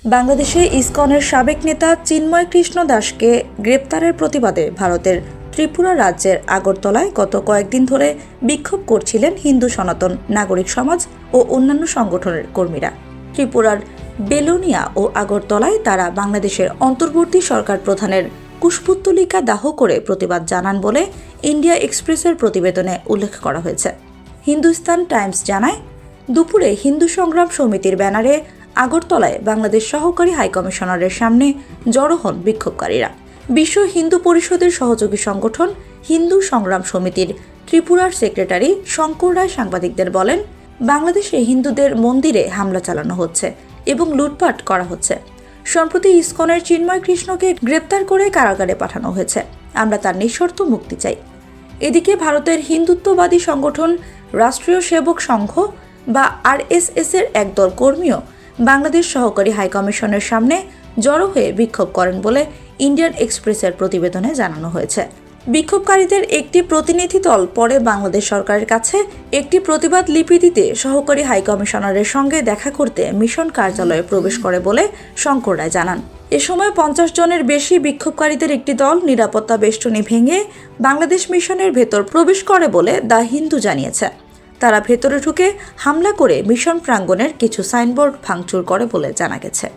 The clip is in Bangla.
বাংলাদেশে ইসকনের সাবেক নেতা চিন্ময় কৃষ্ণ দাসকে গ্রেপ্তারের প্রতিবাদে ভারতের ত্রিপুরা রাজ্যের আগরতলায় গত কয়েকদিন ধরে বিক্ষোভ করছিলেন হিন্দু সনাতন নাগরিক সমাজ ও অন্যান্য সংগঠনের কর্মীরা। ত্রিপুরার বেলোনিয়া ও আগরতলায় তারা বাংলাদেশের অন্তর্বর্তী সরকার প্রধানের কুশপুত্তলিকা দাহ করে প্রতিবাদ জানান বলে ইন্ডিয়া এক্সপ্রেসের প্রতিবেদনে উল্লেখ করা হয়েছে। হিন্দুস্তান টাইমস জানায়, দুপুরে হিন্দু সংগ্রাম সমিতির ব্যানারে আগরতলায় বাংলাদেশ সহকারী হাইকমিশনারের সামনে জড়ো হন বিক্ষোভকারীরা। বিশ্ব হিন্দু পরিষদের সহযোগী সংগঠন হিন্দু সংগ্রাম সমিতির ত্রিপুরার সেক্রেটারি শঙ্কর রায় সাংবাদিকদের বলেন, বাংলাদেশে হিন্দুদের মন্দিরে হামলা চালানো হচ্ছে এবং লুটপাট করা হচ্ছে। সম্প্রতি ইসকনের চিন্ময় কৃষ্ণকে গ্রেপ্তার করে কারাগারে পাঠানো হয়েছে। আমরা তার নিঃশর্ত মুক্তি চাই। এদিকে ভারতের হিন্দুত্ববাদী সংগঠন রাষ্ট্রীয় সেবক সংঘ বা RSS এর একদল কর্মীও বাংলাদেশ সহকারী হাইকমিশনের সামনে জড়ো হয়ে বিক্ষোভ করেন বলে ইন্ডিয়ান এক্সপ্রেসের প্রতিবেদনে জানানো হয়েছে। বিক্ষোভকারীদের একটি প্রতিনিধি দল পরে বাংলাদেশ সরকারের কাছে একটি প্রতিবাদ লিপি দিতে সহকারী হাইকমিশনারের সঙ্গে দেখা করতে মিশন কার্যালয়ে প্রবেশ করে বলে শঙ্কর রায় জানান। এ সময় 50 জনের বেশি বিক্ষোভকারীদের একটি দল নিরাপত্তা বেষ্টনী ভেঙে বাংলাদেশ মিশনের ভেতর প্রবেশ করে বলে দ্য হিন্দু জানিয়েছে। তারা ভেতরে ঢুকে হামলা করে মিশন প্রাঙ্গণের কিছু সাইনবোর্ড ভাঙচুর করে বলে জানা গেছে।